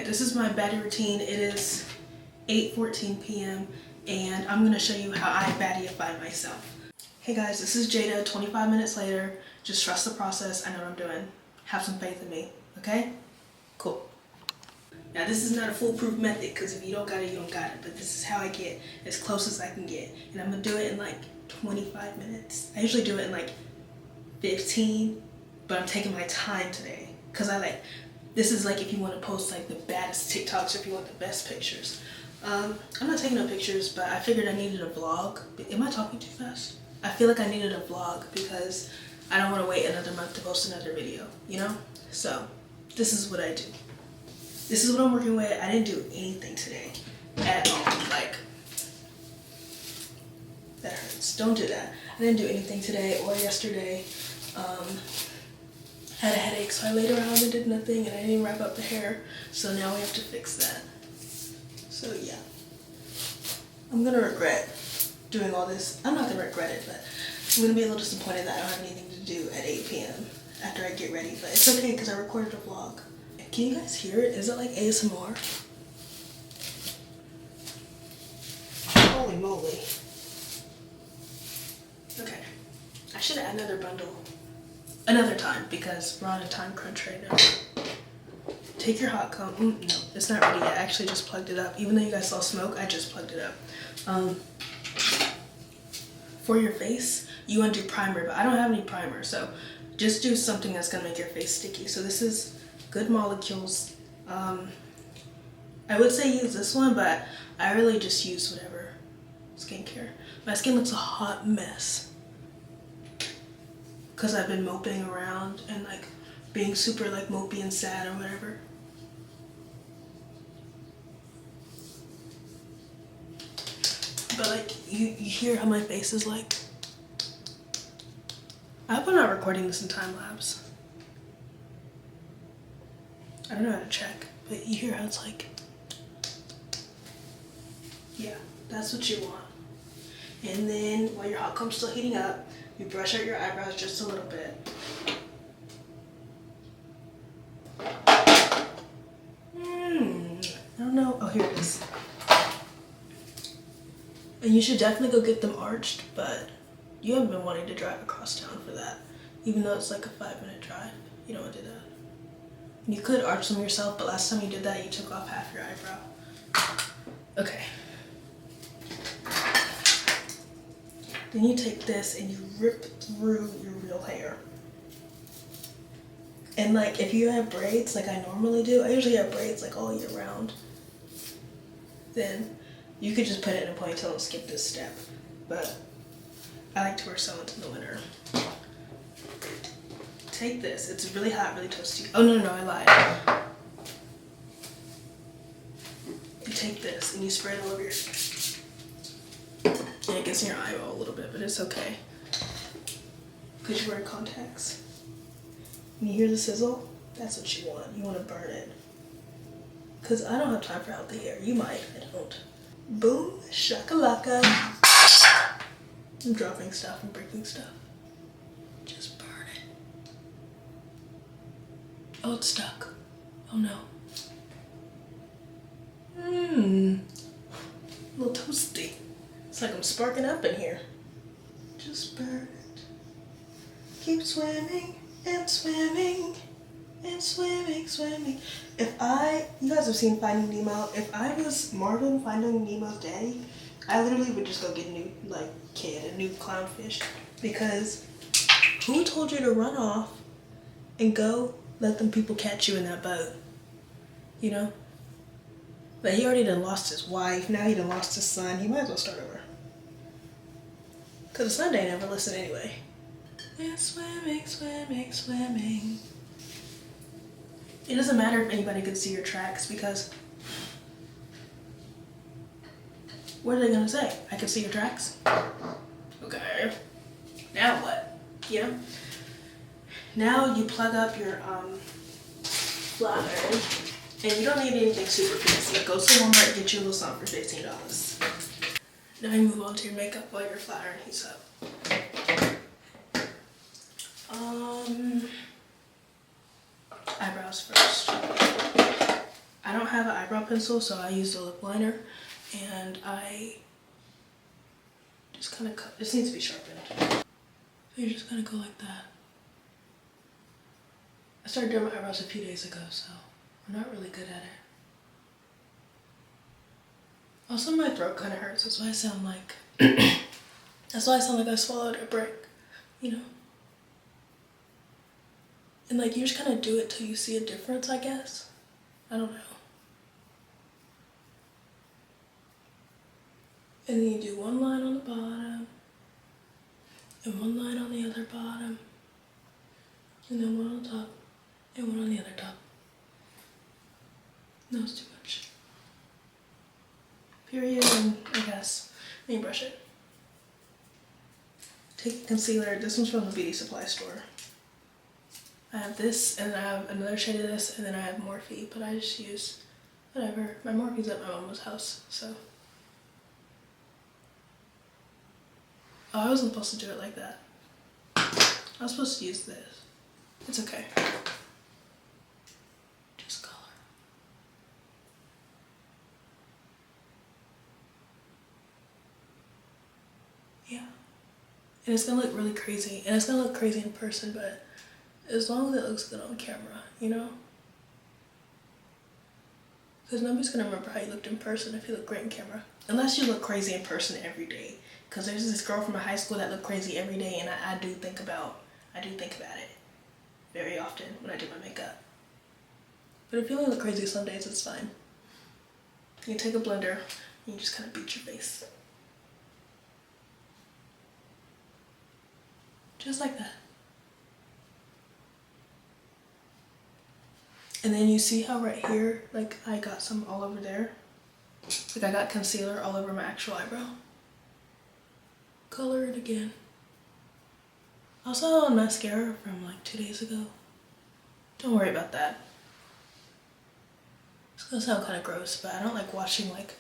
this is my baddie routine. It is 8:14 p.m. and I'm gonna show you how I baddieify myself. Hey guys, this is Jada, 25 minutes later. Just trust the process. I know what I'm doing. Have some faith in me, okay? Cool. Now this is not a foolproof method, because if you don't got it, you don't got it. But this is how I get as close as I can get. And I'm gonna do it in like 25 minutes. I usually do it in like 15, but I'm taking my time today. Because this is like if you want to post like the baddest TikToks or if you want the best pictures. I'm not taking no pictures, but I figured I needed a vlog. Am I talking too fast? I feel like I needed a vlog because I don't want to wait another month to post another video, you know? So this is what I do. This is what I'm working with. I didn't do anything today at all. Like, that hurts. Don't do that. I didn't do anything today or yesterday. Had a headache, so I laid around and did nothing, and I didn't wrap up the hair. So now we have to fix that. So yeah, I'm gonna regret doing all this. I'm not gonna regret it, but I'm gonna be a little disappointed that I don't have anything to do at 8 p.m. after I get ready. But it's okay because I recorded a vlog. Can you guys hear it? Is it like ASMR? Holy moly. Okay, I should add another bundle another time because we're on a time crunch right now. Take your hot comb. No, it's not ready yet. I actually just plugged it up. Even though you guys saw smoke, I just plugged it up. For your face, you want to do primer, but I don't have any primer, so just do something that's gonna make your face sticky. So this is Good Molecules. I would say use this one, but I really just use whatever skincare. My skin looks a hot mess because I've been moping around and like being super like mopey and sad or whatever. But like you hear how my face is like. I hope I'm not recording this in time lapse. I don't know how to check, but you hear how it's like. Yeah, that's what you want. And then while your hot comb's still heating up, you brush out your eyebrows just a little bit. I don't know. Oh, here it is. And you should definitely go get them arched, but you haven't been wanting to drive across town for that. Even though it's like a 5-minute drive. You don't want to do that. You could arch them yourself, but last time you did that, you took off half your eyebrow. Okay. Then you take this and you rip through your real hair. And like if you have braids like I normally do, I usually have braids like all year round, then you could just put it in a ponytail and skip this step. But I like to wear sellants in the winter. Take this. It's really hot, really toasty. Oh no, I lied. You take this and you spray it all over your face. And it gets in your eyeball a little bit, but it's okay. Because you're wearing contacts. When you hear the sizzle, that's what you want. You want to burn it. Because I don't have time for healthy hair. You might, I don't. Boom, shakalaka. I'm dropping stuff and breaking stuff. Just burn it. Oh, it's stuck. Oh no. A little toasty. It's like I'm sparking up in here. Just burn it. Keep swimming and swimming and swimming, swimming. You guys have seen Finding Nemo. If I was Marvin Finding Nemo's daddy, I literally would just go get a new a new clownfish. Because who told you to run off and go let them people catch you in that boat? You know? But he already done lost his wife. Now he done lost his son. He might as well start over. Because the son ain't never listen anyway. And swimming, swimming, swimming. It doesn't matter if anybody could see your tracks because what are they gonna say? I can see your tracks? Okay. Now what? You know? Now you plug up your flat iron. And you don't need anything super fancy. Go to Walmart and get you a little something for $15. Now you move on to your makeup while your flat iron heats up. Eyebrows first. I don't have an eyebrow pencil, so I used a lip liner, and I just kind of cut. This needs to be sharpened. So you're just gonna go like that. I started doing my eyebrows a few days ago, so I'm not really good at it. Also, my throat kind of hurts. That's why I sound like I swallowed a brick, you know. And like you just kind of do it till you see a difference, I guess. I don't know. And then you do one line on the bottom, and one line on the other bottom, and then one on top, and one on the other top. No, it's too much. Period, and I guess. And you brush it. Take concealer. This one's from the beauty supply store. I have this, and I have another shade of this, and then I have Morphe, but I just use whatever. My Morphe's at my mama's house, so. Oh, I wasn't supposed to do it like that. I was supposed to use this. It's okay. Just color. Yeah. And it's gonna look really crazy. And it's gonna look crazy in person, but as long as it looks good on camera, you know? Because nobody's gonna remember how you looked in person if you look great in camera. Unless you look crazy in person every day. Because there's this girl from my high school that looked crazy every day, and I do think about it very often when I do my makeup. But if you only look crazy some days, it's fine. You take a blender, and you just kind of beat your face. Just like that. And then you see how right here, like I got some all over there. Like I got concealer all over my actual eyebrow. Color it again. I also have a mascara from like 2 days ago. Don't worry about that. It's gonna sound kind of gross, but I don't like washing like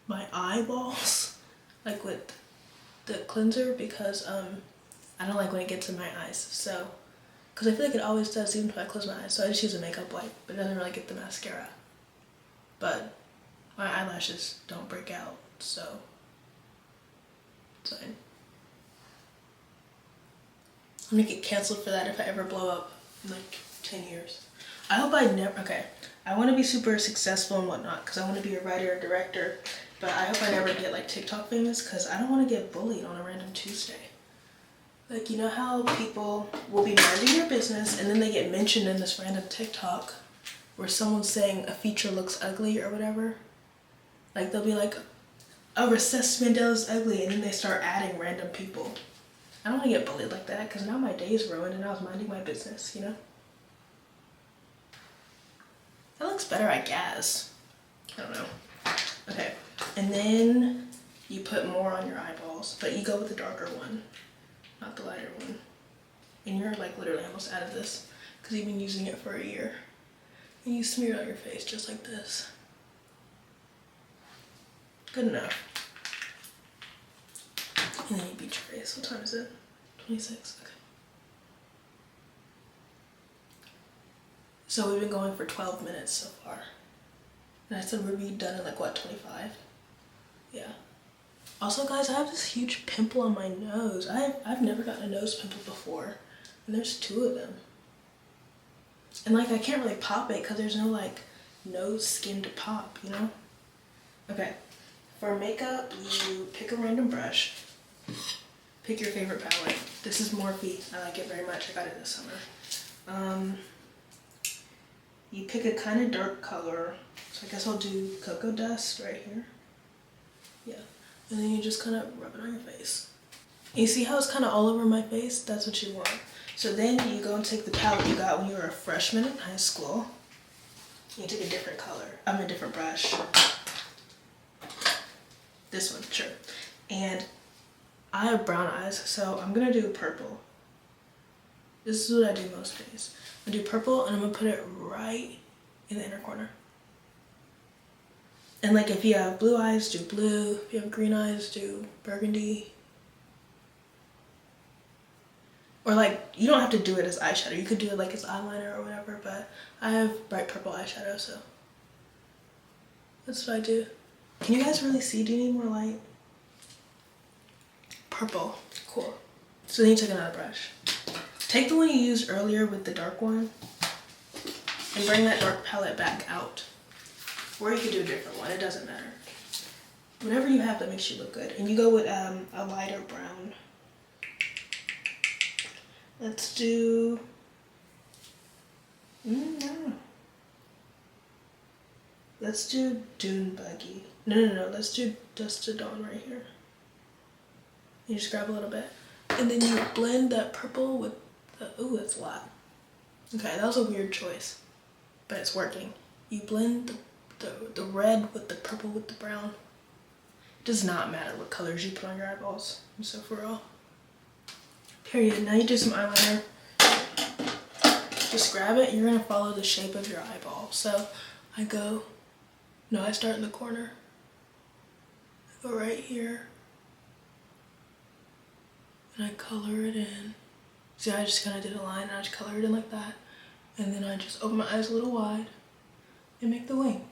my eyeballs like with the cleanser because I don't like when it gets in my eyes. So, because I feel like it always does even if I close my eyes. So I just use a makeup wipe, but it doesn't really get the mascara. But my eyelashes don't break out, so it's fine. I'm gonna get canceled for that if I ever blow up in like 10 years. I hope I never, okay. I want to be super successful and whatnot because I want to be a writer or director, but I hope I never get like TikTok famous because I don't want to get bullied on a random Tuesday. Like, you know how people will be minding your business and then they get mentioned in this random TikTok where someone's saying a feature looks ugly or whatever? Like, they'll be like, oh, recessed Mandela's ugly, and then they start adding random people. I don't want to get bullied like that because now my day is ruined and I was minding my business, you know? That looks better, I guess. I don't know. Okay, and then you put more on your eyeballs, but you go with the darker one, not the lighter one. And you're like literally almost out of this because you've been using it for a year. And you smear it on your face just like this. Good enough. And then you beat your face. What time is it? 26? Okay. So we've been going for 12 minutes so far. And I said we'd be done in like what, 25? Yeah. Also guys, I have this huge pimple on my nose. I've never gotten a nose pimple before. And there's 2 of them. And like I can't really pop it because there's no like nose skin to pop, you know? Okay. For makeup, you pick a random brush. Pick your favorite palette. This is Morphe. I like it very much. I got it this summer. You pick a kind of dark color. So I guess I'll do Cocoa Dust right here. Yeah. And then you just kind of rub it on your face. You see how it's kind of all over my face? That's what you want. So then you go and take the palette you got when you were a freshman in high school. You take a different color. A different brush. This one, sure. And I have brown eyes, so I'm gonna do purple. This is what I do most days. I do purple and I'm gonna put it right in the inner corner. And like if you have blue eyes, do blue. If you have green eyes, do burgundy. Or like, you don't have to do it as eyeshadow. You could do it like as eyeliner or whatever, but I have bright purple eyeshadow, so That's what I do. Can you guys really see? Do you need more light? Purple. Cool. So then you take another brush. Take the one you used earlier with the dark one and bring that dark palette back out. Or you could do a different one, it doesn't matter. Whatever you have that makes you look good. And you go with a lighter brown. Let's do, no. Let's do Dune Buggy. No, let's do Dust to Dawn right here. You just grab a little bit. And then you blend that purple with the, ooh, it's a lot. Okay, that was a weird choice, but it's working. You blend the red with the purple with the brown. It does not matter what colors you put on your eyeballs. I'm so for real. Period. Now you do some eyeliner. Just grab it. You're gonna follow the shape of your eyeball. So I start in the corner. I go right here. And I color it in. See, I just kind of did a line and I just color it in like that. And then I just open my eyes a little wide and make the wing.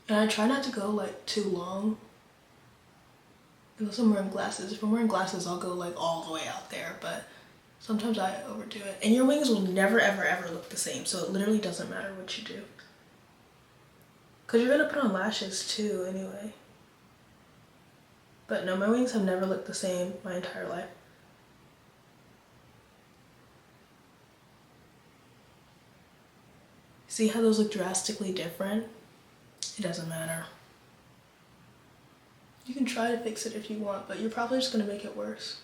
And I try not to go like too long. Unless I'm wearing glasses. If I'm wearing glasses, I'll go like all the way out there, but sometimes I overdo it. And your wings will never, ever, ever look the same. So it literally doesn't matter what you do. Cause you're gonna put on lashes too anyway. But no, my wings have never looked the same my entire life. See how those look drastically different? It doesn't matter. You can try to fix it if you want, but you're probably just gonna make it worse.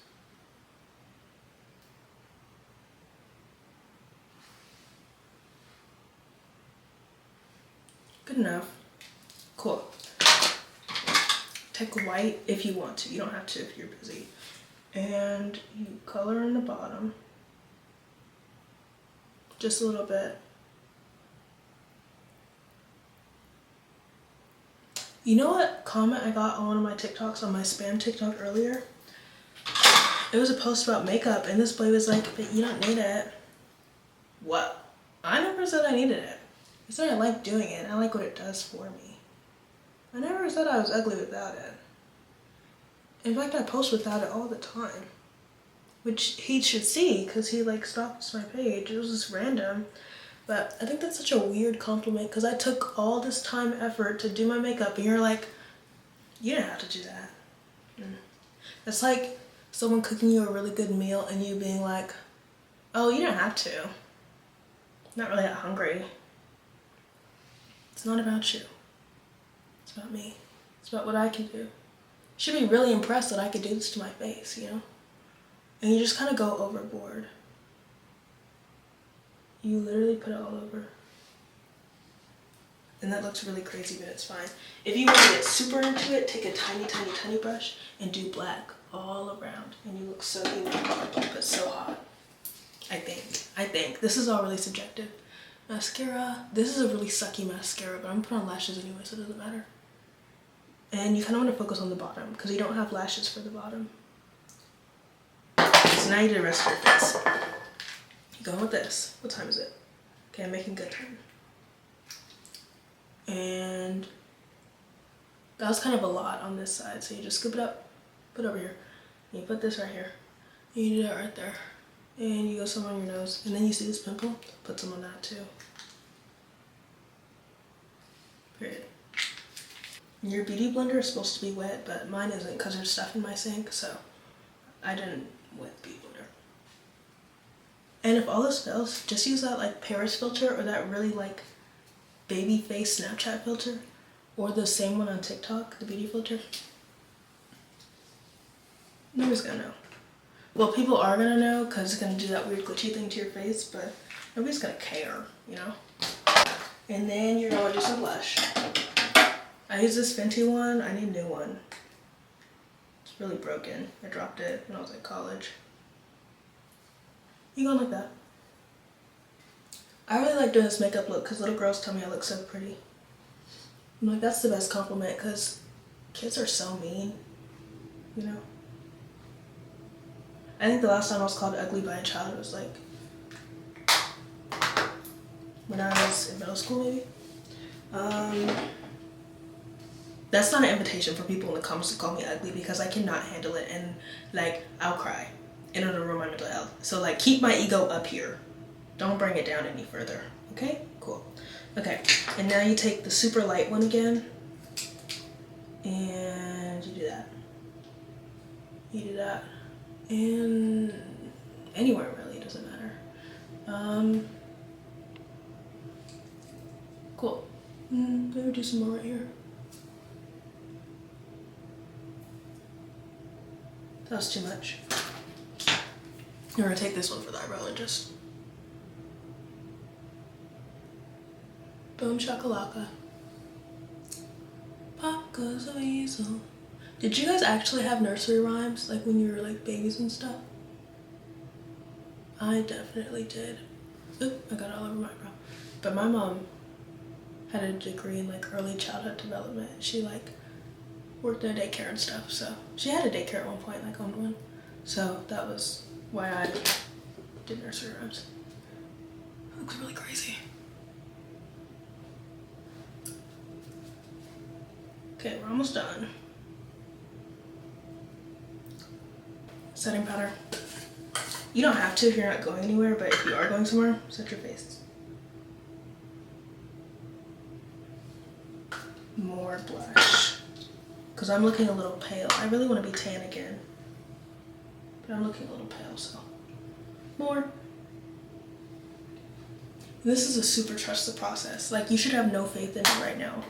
Good enough. Cool. Take white if you want to. You don't have to if you're busy. And you color in the bottom. Just a little bit. You know what comment I got on one of my TikToks, on my spam TikTok earlier? It was a post about makeup and this boy was like, but you don't need it. What? I never said I needed it. I said I like doing it and I like what it does for me. I never said I was ugly without it. In fact, I post without it all the time. Which he should see because he like stalks my page. It was just random. But I think that's such a weird compliment because I took all this time and effort to do my makeup and you're like, you didn't have to do that. It's like someone cooking you a really good meal and you being like, oh, you don't have to. I'm not really that hungry. It's not about you. It's about me. It's about what I can do. You should be really impressed that I could do this to my face, you know? And you just kind of go overboard. You literally put it all over. And that looks really crazy, but it's fine. If you want to get super into it, take a tiny, tiny, tiny brush and do black all around. And you look so unique, but so hot. I think. This is all really subjective. Mascara. This is a really sucky mascara, but I'm gonna put on lashes anyway, so it doesn't matter. And you kind of want to focus on the bottom because you don't have lashes for the bottom. So now you do the rest of your face. Going with this. What time is it? Okay, I'm making good time. And that was kind of a lot on this side, so you just scoop it up, put it over here, and you put this right here. And you do that right there. And you go some on your nose, and then you see this pimple, put some on that too. Period. Your beauty blender is supposed to be wet, but mine isn't because there's stuff in my sink, so I didn't wet beauty blender. And if all this fails, just use that like Paris filter or that really like baby face Snapchat filter or the same one on TikTok, the beauty filter. Nobody's gonna know. Well, people are gonna know because it's gonna do that weird glitchy thing to your face, but nobody's gonna care, you know? And then you're gonna do some blush. I use this Fenty one. I need a new one. It's really broken. I dropped it when I was in college. You go like that. I really like doing this makeup look because little girls tell me I look so pretty. I'm like, that's the best compliment because kids are so mean, you know? I think the last time I was called ugly by a child, it was like when I was in middle school maybe. That's not an invitation for people in the comments to call me ugly, because I cannot handle it, and like I'll cry and it'll ruin my mental health. So like keep my ego up here. Don't bring it down any further. Okay? Cool. Okay. And now you take the super light one again. And you do that. You do that. And anywhere really, it doesn't matter. Cool. Maybe do some more right here. That was too much. We're gonna take this one for the eyebrow and just boom shakalaka. Pop goes a weasel. Did you guys actually have nursery rhymes like when you were like babies and stuff? I definitely did. Oop, I got it all over my eyebrow. But my mom had a degree in like early childhood development. She like worked in a daycare and stuff, so she had a daycare at one point, like owned one. So that was why I did nursery rhymes. It looks really crazy. Okay, we're almost done. Setting powder. You don't have to if you're not going anywhere, but if you are going somewhere, set your face. More blush. Because I'm looking a little pale. I really want to be tan again. But I'm looking a little pale, so. More. This is a super trust the process. Like, you should have no faith in it right now.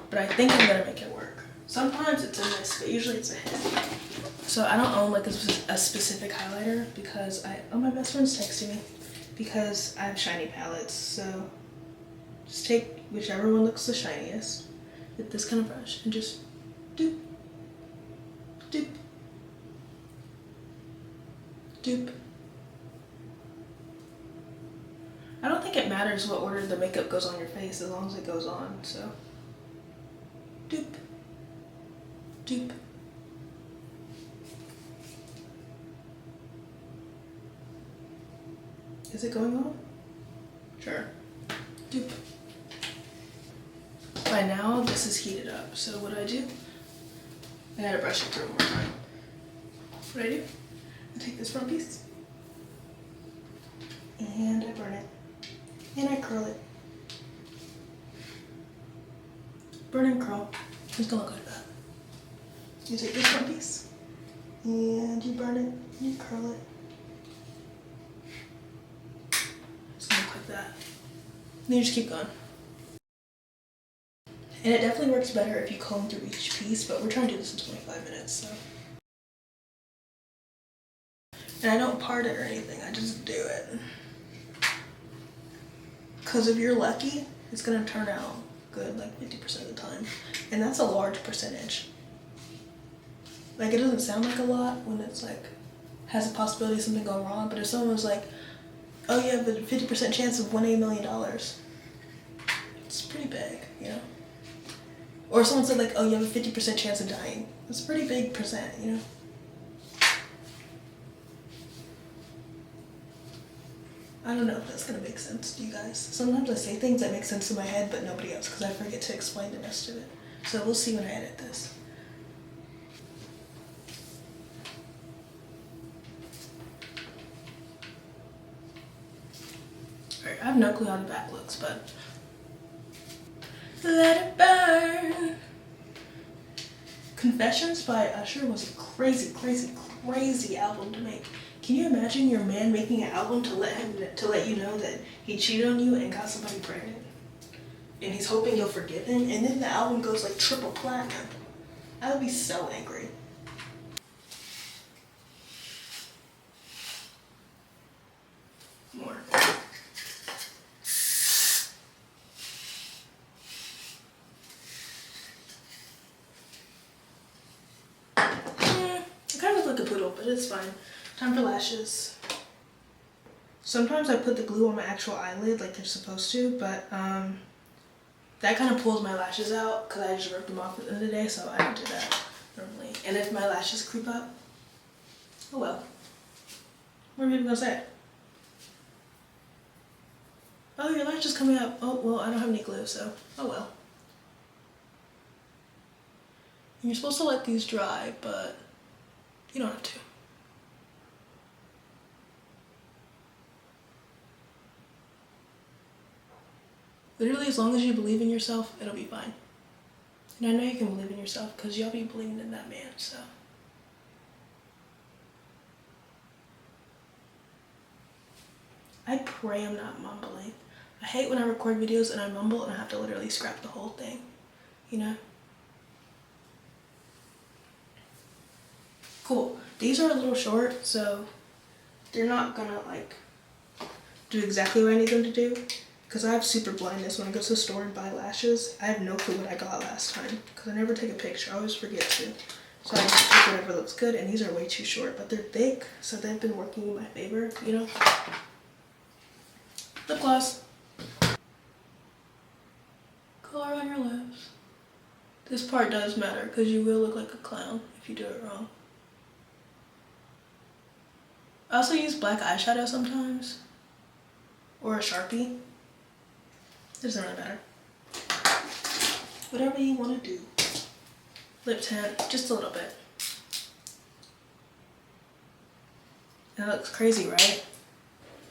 But I think I'm gonna make it work. Sometimes it's a miss, but usually it's a hit. So I don't own like a specific highlighter because oh, my best friend's texting me because I have shiny palettes. So just take whichever one looks the shiniest with this kind of brush and just doop, doop, doop. I don't think it matters what order the makeup goes on your face as long as it goes on, so doop, doop. Is it going on? Sure. Doop. By now, this is heated up. So what do? I gotta brush it through one more time. What do? I take this front piece and I burn it and I curl it. Burn and curl. It's gonna look like that. You take this front piece and you burn it and you curl it. That. And you just keep going. And it definitely works better if you comb through each piece, but we're trying to do this in 25 minutes, so. And I don't part it or anything, I just do it. Because if you're lucky, it's gonna turn out good like 50% of the time. And that's a large percentage. Like, it doesn't sound like a lot when it's like, has a possibility of something going wrong, but if someone was like, oh, you have a 50% chance of winning $1 million. It's pretty big, you know? Or someone said like, oh, you have a 50% chance of dying. That's a pretty big percent, you know? I don't know if that's gonna make sense to you guys. Sometimes I say things that make sense in my head, but nobody else, because I forget to explain the rest of it. So we'll see when I edit this. I have no clue how the back looks, but let it burn. Confessions by Usher was a crazy, crazy, crazy album to make. Can you imagine your man making an album to let you know that he cheated on you and got somebody pregnant? And he's hoping you'll forgive him, and then the album goes like triple platinum. I would be so angry. More. But it's fine. Time for lashes. Sometimes I put the glue on my actual eyelid like you're supposed to, but that kind of pulls my lashes out because I just ripped them off at the end of the day, so I don't do that normally. And if my lashes creep up, oh well. What are people gonna say? Oh, your lash is coming up. Oh, well, I don't have any glue, so oh well. And you're supposed to let these dry, but you don't have to. Literally, as long as you believe in yourself, it'll be fine. And I know you can believe in yourself because y'all be believing in that man, so. I pray I'm not mumbling. I hate when I record videos and I mumble and I have to literally scrap the whole thing, you know? Cool. These are a little short, so they're not gonna like do exactly what I need them to do. Because I have super blindness when I go to the store and buy lashes. I have no clue what I got last time because I never take a picture. I always forget to. So I just pick whatever looks good, and these are way too short, but they're thick, so they've been working in my favor, you know? Lip gloss. Color on your lips. This part does matter because you will look like a clown if you do it wrong. I also use black eyeshadow sometimes, or a Sharpie. It doesn't really matter. Whatever you want to do. Lip tint, just a little bit. That looks crazy, right?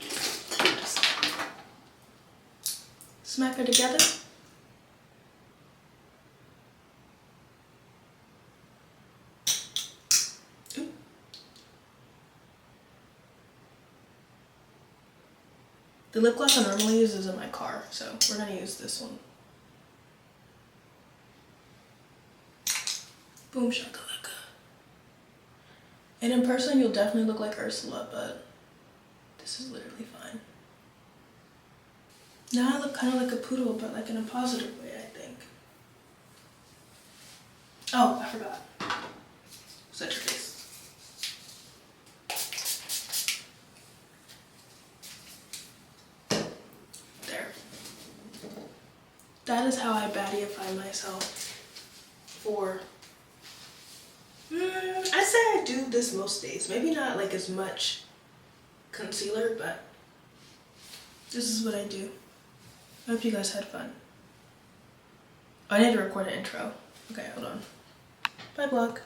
Just smack it together. Ooh. The lip gloss I normally use is in my car, so we're gonna use this one. Boom shakalaka. And in person, you'll definitely look like Ursula, but this is literally fine. Now I look kind of like a poodle, but like in a positive way, I think. Oh, I forgot. Set your face. There. That is how I baddiify myself for... I'd say I do this most days. Maybe not like as much concealer, but this is what I do. I hope you guys had fun. Oh, I need to record an intro. Okay, hold on. Bye, vlog.